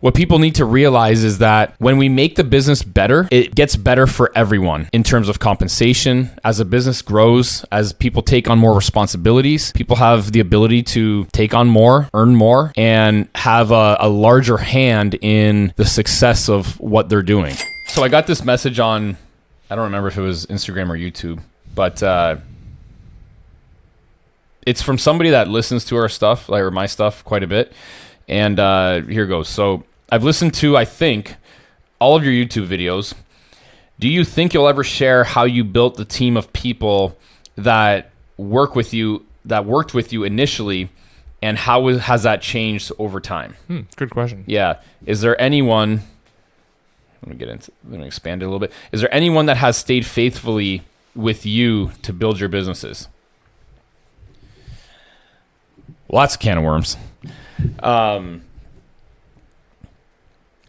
What people need to realize is that when we make the business better, it gets better for everyone in terms of compensation. As a business grows, as people take on more responsibilities, people have the ability to take on more, earn more, and have a larger hand in the success of what they're doing. So I got this message on, I don't remember if it was Instagram or YouTube, but it's from somebody that listens to our stuff, or my stuff, quite a bit. And here goes. So I've listened to, I think, all of your YouTube videos. Do you think you'll ever share how you built the team of people that worked with you initially, and how has that changed over time? Good question. Yeah. Is there anyone, let me expand it a little bit. Is there anyone that has stayed faithfully with you to build your businesses? Well, that's a can of worms.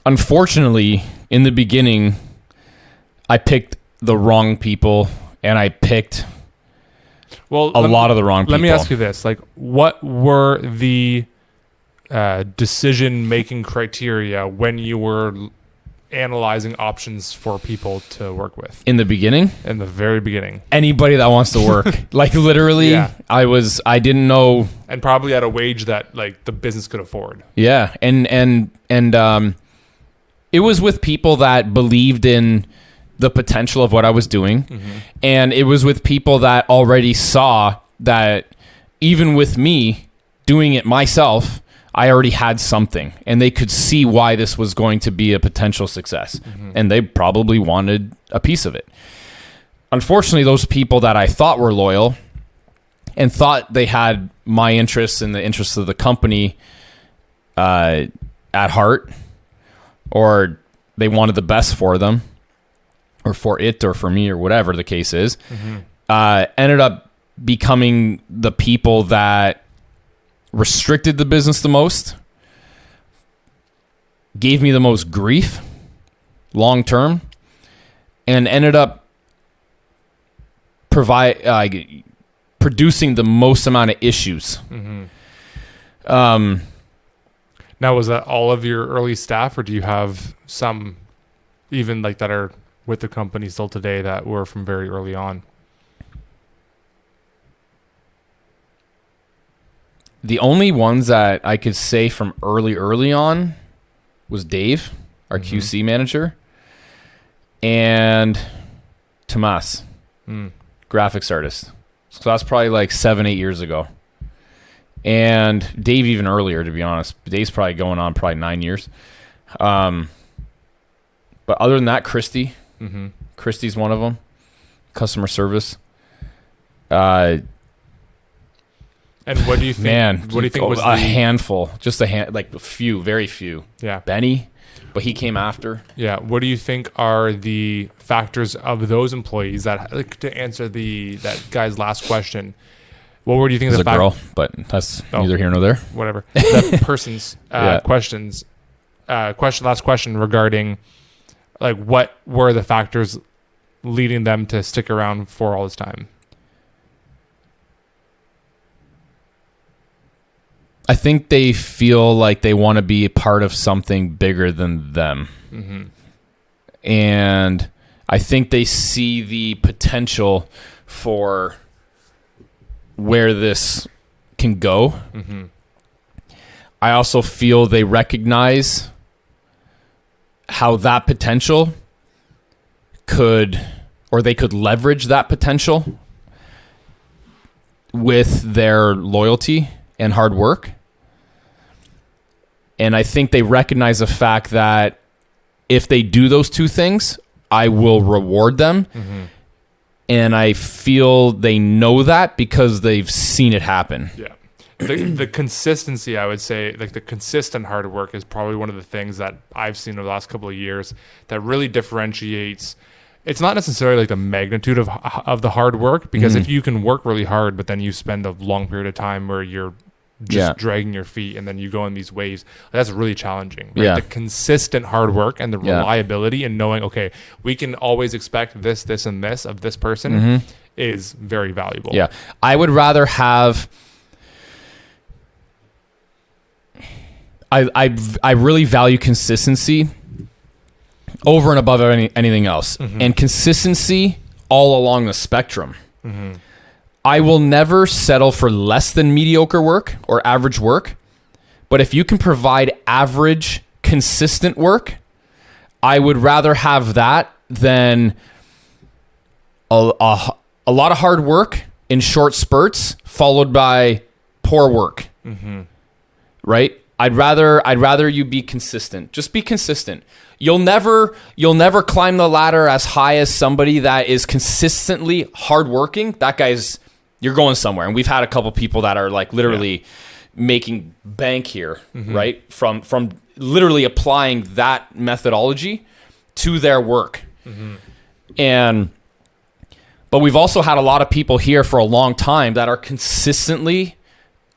Unfortunately, in the beginning, I picked the wrong people, and I picked a lot of the wrong people. Let me ask you this. Like, what were the decision-making criteria when you were analyzing options for people to work with? In the beginning? In the very beginning. Anybody that wants to work. Like, literally, yeah. I didn't know. And probably at a wage that, like, the business could afford. Yeah. And it was with people that believed in the potential of what I was doing. Mm-hmm. And it was with people that already saw that even with me doing it myself, I already had something, and they could see why this was going to be a potential success. Mm-hmm. And they probably wanted a piece of it. Unfortunately, those people that I thought were loyal and thought they had my interests and the interests of the company at heart, or they wanted the best for them, or for it, or for me, or whatever the case is, ended up becoming the people that restricted the business the most, gave me the most grief long term, and ended up producing the most amount of issues. Mm-hmm. Now, was that all of your early staff, or do you have some even like that are with the company still today that were from very early on? The only ones that I could say from early on was Dave, our QC manager, and Tomas, graphics artist. So that's probably like 7-8 years ago. And Dave even earlier, to be honest. Dave's probably going on 9 years. But other than that, Christy. Mm-hmm. Christy's one of them. Customer service. And what do you think? Man, what do you think was a handful? Just like a few, very few. Yeah. Benny, but he came after. Yeah. What do you think are the factors of those employees that, like, to answer that guy's last question? What do you think? It's a girl, but that's neither here nor there. Whatever. That person's last question regarding, like, what were the factors leading them to stick around for all this time? I think they feel like they want to be a part of something bigger than them. Mm-hmm. And I think they see the potential for where this can go. Mm-hmm. I also feel they recognize how that potential they could leverage that potential with their loyalty and hard work. And I think they recognize the fact that if they do those two things, I will reward them. Mm-hmm. And I feel they know that because they've seen it happen. Yeah. The consistency, I would say, like the consistent hard work is probably one of the things that I've seen over the last couple of years that really differentiates. It's not necessarily like the magnitude of the hard work, because if you can work really hard, but then you spend a long period of time where you're just dragging your feet and then you go in these waves, that's really challenging. Right? Yeah. The consistent hard work and the reliability and knowing, okay, we can always expect this, and this of this person is very valuable. Yeah. I would rather have I really value consistency over and above anything else, and consistency all along the spectrum. I will never settle for less than mediocre work or average work, but if you can provide average, consistent work, I would rather have that than a lot of hard work in short spurts followed by poor work. Right? I'd rather you be consistent. Just be consistent. You'll never climb the ladder as high as somebody that is consistently hardworking. That guy's, you're going somewhere. And we've had a couple people that are like literally making bank here, right? From literally applying that methodology to their work. But we've also had a lot of people here for a long time that are consistently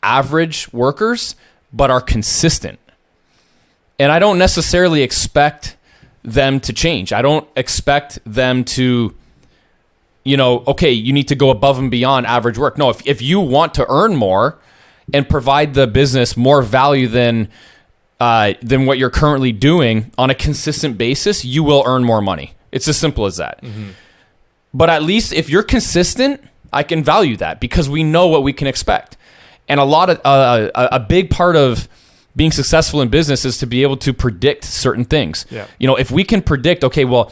average workers, but are consistent. And I don't necessarily expect them to change. I don't expect them to, okay, you need to go above and beyond average work. No, if you want to earn more and provide the business more value than what you're currently doing on a consistent basis, you will earn more money. It's as simple as that. But at least if you're consistent, I can value that because we know what we can expect. And a big part of being successful in business is to be able to predict certain things. If we can predict, okay, well,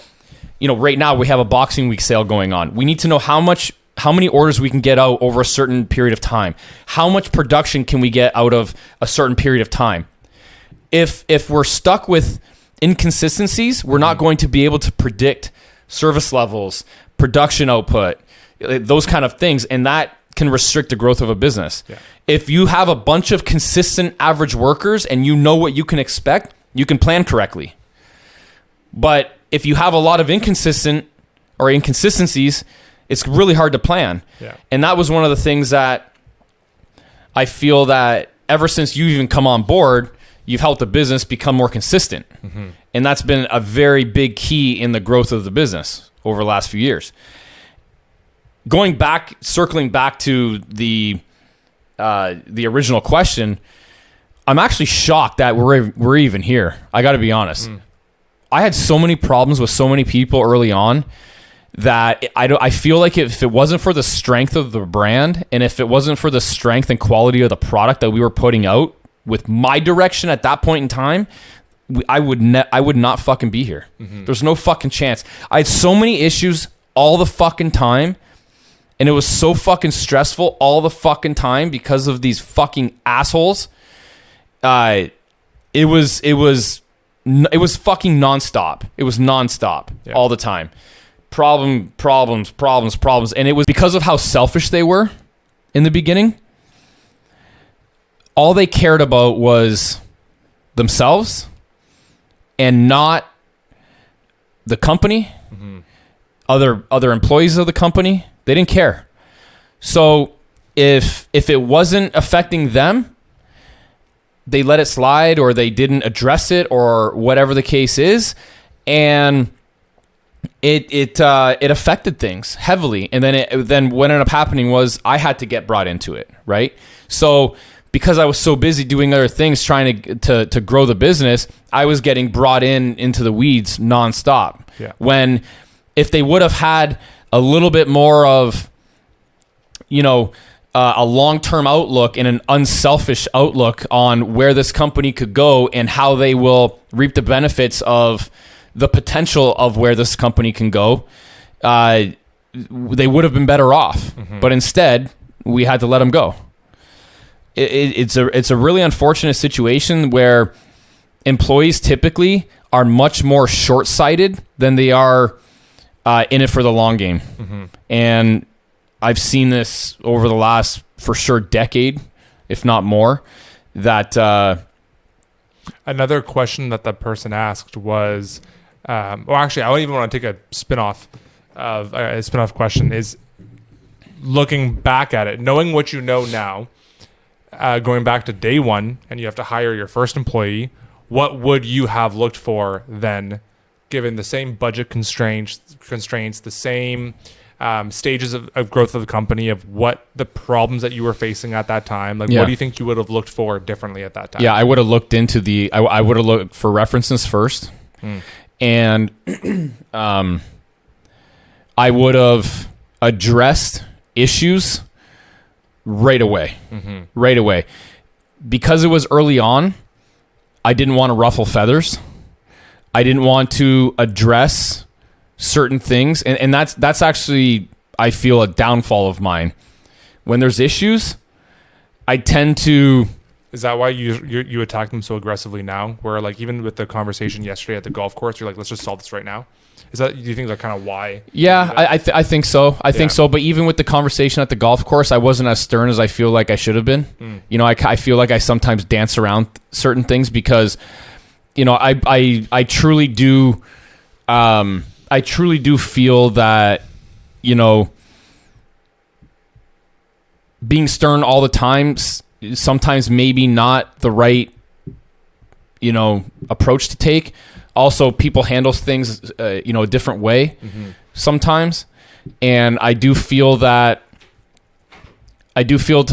right now we have a Boxing Week sale going on. We need to know how many orders we can get out over a certain period of time. How much production can we get out of a certain period of time? If we're stuck with inconsistencies, we're not going to be able to predict service levels, production output, those kind of things, and that can restrict the growth of a business. If you have a bunch of consistent average workers and you know what you can expect, you can plan correctly. But if you have a lot of inconsistencies, it's really hard to plan. And that was one of the things that I feel that ever since you've even come on board, you've helped the business become more consistent. And that's been a very big key in the growth of the business over the last few years. Circling back to the original question, I'm actually shocked that we're even here. I got to be honest. I had so many problems with so many people early on that I feel like if it wasn't for the strength of the brand and if it wasn't for the strength and quality of the product that we were putting out with my direction at that point in time, I would not fucking be here. There's no fucking chance. I had so many issues all the fucking time. And it was so fucking stressful all the fucking time because of these fucking assholes. It was fucking nonstop. It was nonstop all the time. Problems. And it was because of how selfish they were in the beginning. All they cared about was themselves and not the company, other employees of the company. They didn't care. So if it wasn't affecting them, they let it slide or they didn't address it or whatever the case is, and it affected things heavily. And then what ended up happening was I had to get brought into it, right? So because I was so busy doing other things trying to grow the business, I was getting brought into the weeds nonstop. When if they would have had a little bit more of, a long-term outlook and an unselfish outlook on where this company could go and how they will reap the benefits of the potential of where this company can go, they would have been better off. But instead, we had to let them go. It's a really unfortunate situation where employees typically are much more short-sighted than they are in it for the long game. And I've seen this over the last, for sure, decade, if not more, that... Another question that the person asked was, actually, I don't even want to take a spin-off question, is looking back at it, knowing what you know now, going back to day one, and you have to hire your first employee, what would you have looked for then, given the same budget constraints, the same stages of growth of the company, of what the problems that you were facing at that time? Like, what do you think you would have looked for differently at that time? Yeah, I would have looked into I would have looked for references first. And I would have addressed issues right away. Right away. Because it was early on, I didn't want to ruffle feathers. I didn't want to address certain things. And that's actually, I feel, a downfall of mine. When there's issues, I tend to... Is that why you attack them so aggressively now? Where, like, even with the conversation yesterday at the golf course, you're like, let's just solve this right now? Do you think that's kind of why? Yeah, I think so. I think so. But even with the conversation at the golf course, I wasn't as stern as I feel like I should have been. You know, I feel like I sometimes dance around certain things because, you know, I truly do, feel that, you know, being stern all the time, sometimes maybe not the right, you know, approach to take. Also, people handle things, you know, a different way sometimes. And I do feel to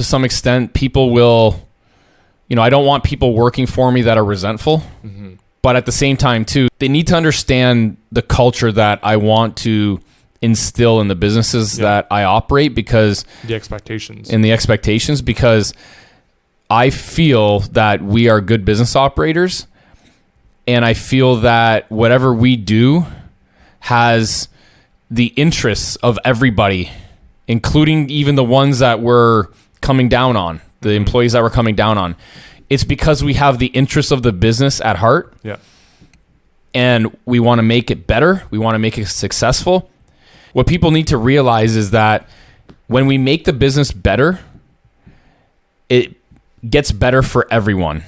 some extent people will, you know, I don't want people working for me that are resentful. But at the same time, too, they need to understand the culture that I want to instill in the businesses that I operate, because the expectations, because I feel that we are good business operators. And I feel that whatever we do has the interests of everybody, including even the ones that we're coming down on, the employees that we're coming down on. It's because we have the interests of the business at heart. Yeah. And we want to make it better. We want to make it successful. What people need to realize is that when we make the business better, it gets better for everyone.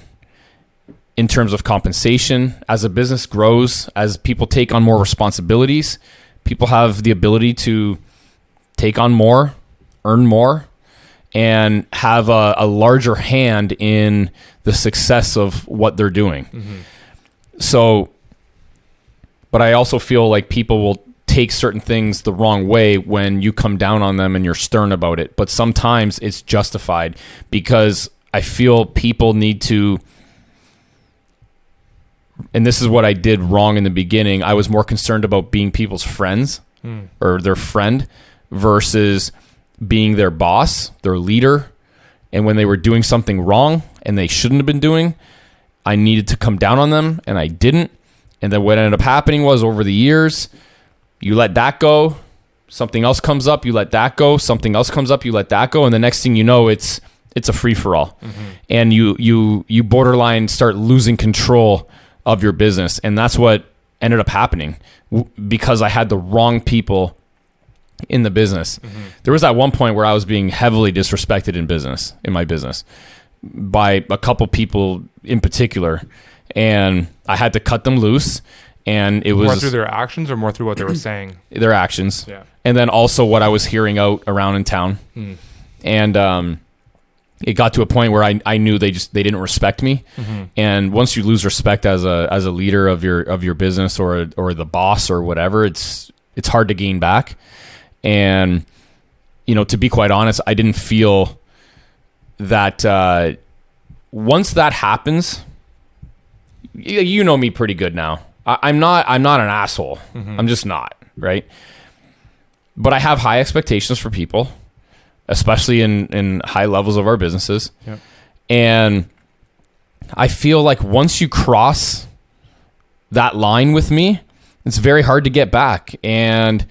In terms of compensation, as a business grows, as people take on more responsibilities, people have the ability to take on more, earn more, and have a larger hand in the success of what they're doing. So, but I also feel like people will take certain things the wrong way when you come down on them and you're stern about it. But sometimes it's justified, because I feel people need to... And this is what I did wrong in the beginning. I was more concerned about being people's friends or their friend versus being their boss, their leader. And when they were doing something wrong and they shouldn't have been doing, I needed to come down on them, and I didn't. And then what ended up happening was, over the years, you let that go, something else comes up, you let that go, something else comes up, you let that go. And the next thing you know, it's a free-for-all. And you borderline start losing control of your business. And that's what ended up happening because I had the wrong people in the business. There was at one point where I was being heavily disrespected in my business by a couple people in particular, and I had to cut them loose. And it was more through their actions or more through what they were saying? Their actions. Yeah. And then also what I was hearing out around in town. And it got to a point where I knew they didn't respect me. And once you lose respect as a leader of your business or the boss or whatever, it's hard to gain back. And, you know, to be quite honest, I didn't feel that once that happens, you know me pretty good now. I'm not an asshole. I'm just not, right? But I have high expectations for people, especially in high levels of our businesses. Yep. And I feel like once you cross that line with me, it's very hard to get back. And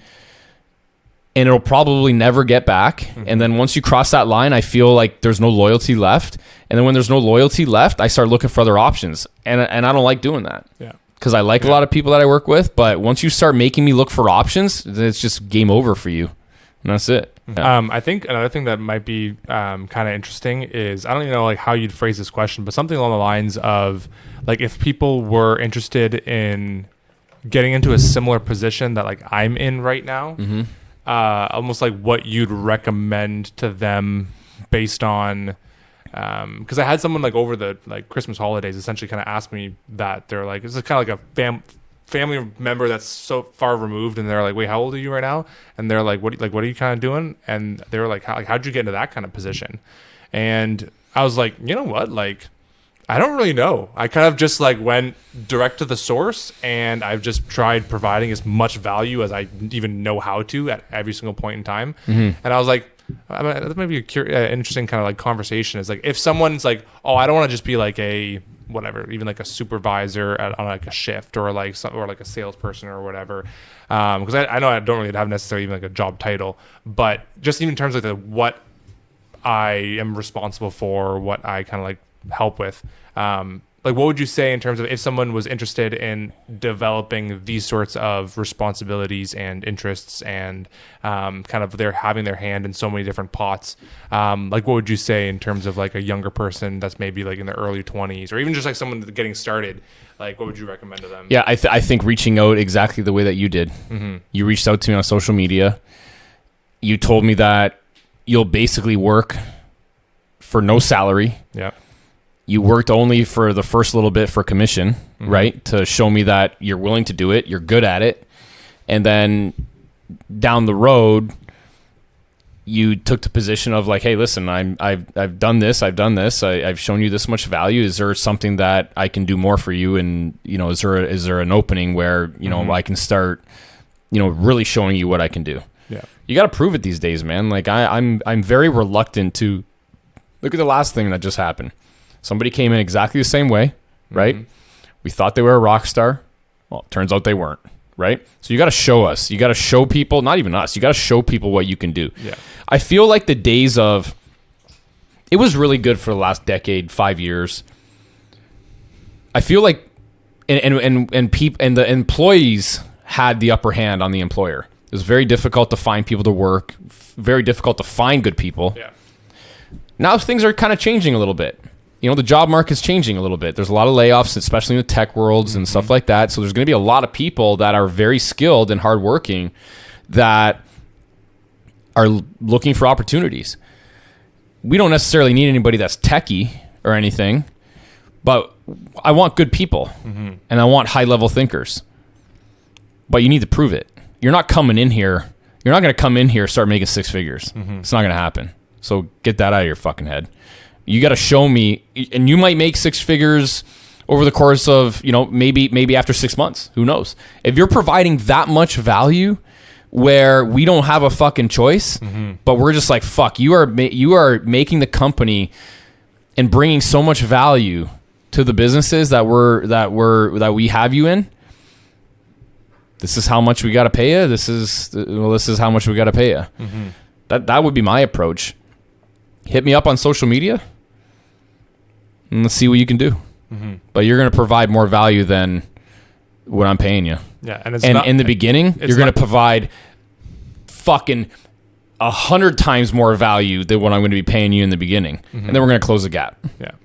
it'll probably never get back. And then once you cross that line, I feel like there's no loyalty left. And then when there's no loyalty left, I start looking for other options. And I don't like doing that. Yeah. Because I like a lot of people that I work with. But once you start making me look for options, then it's just game over for you. And that's it. Yeah. I think another thing that might be kind of interesting is, I don't even know like how you'd phrase this question, but something along the lines of like, if people were interested in getting into a similar position that like I'm in right now, almost like what you'd recommend to them based on, because I had someone like over the like Christmas holidays essentially kind of ask me that. They're like, this is kind of like a family member that's so far removed, and they're like, wait, how old are you right now? And they're like, what are you kind of doing? And they were like, how'd you get into that kind of position? And I was like, you know what? Like, I don't really know. I kind of just like went direct to the source, and I've just tried providing as much value as I even know how to at every single point in time. And I was like, that might be interesting kind of like conversation. Is like, if someone's like, oh, I don't want to just be like a whatever, even like a supervisor on like a shift, or like or like a salesperson or whatever. Because I know I don't really have necessarily even like a job title, but just even in terms of what I am responsible for, what I kind of like help with. Like, what would you say in terms of if someone was interested in developing these sorts of responsibilities and interests, and kind of they're having their hand in so many different pots? Like, what would you say in terms of like a younger person that's maybe like in their early 20s, or even just like someone getting started? Like, what would you recommend to them? Yeah, I think reaching out exactly the way that you did. You reached out to me on social media. You told me that you'll basically work for no salary. Yeah. You worked only for the first little bit for commission, right? To show me that you're willing to do it, you're good at it. And then down the road, you took the position of like, hey, listen, I've done this, I've shown you this much value. Is there something that I can do more for you? And, you know, is there an opening where, you know, I can start, you know, really showing you what I can do? Yeah. You got to prove it these days, man. Like I'm very reluctant to look at the last thing that just happened. Somebody came in exactly the same way, right? We thought they were a rock star. Well, it turns out they weren't, right? So you got to show us. You got to show people, not even us. You got to show people what you can do. Yeah. I feel like the days of, it was really good for the last decade, 5 years. I feel like, and the employees had the upper hand on the employer. It was very difficult to find people to work, very difficult to find good people. Yeah. Now things are kind of changing a little bit. You know, the job market's changing a little bit. There's a lot of layoffs, especially in the tech worlds and stuff like that. So there's going to be a lot of people that are very skilled and hardworking that are looking for opportunities. We don't necessarily need anybody that's techie or anything, but I want good people and I want high-level thinkers. But you need to prove it. You're not coming in here. You're not going to come in here and start making six figures. It's not going to happen. So get that out of your fucking head. You got to show me, and you might make six figures over the course of, you know, maybe after 6 months. Who knows? If you're providing that much value where we don't have a fucking choice, but we're just like, fuck, you are making the company and bringing so much value to the businesses that we have you in. This is how much we got to pay you. This is how much we got to pay you. That would be my approach. Hit me up on social media and let's see what you can do. But you're going to provide more value than what I'm paying you. Yeah, and in the beginning, you're going to provide fucking 100 times more value than what I'm going to be paying you in the beginning. And then we're going to close the gap. Yeah.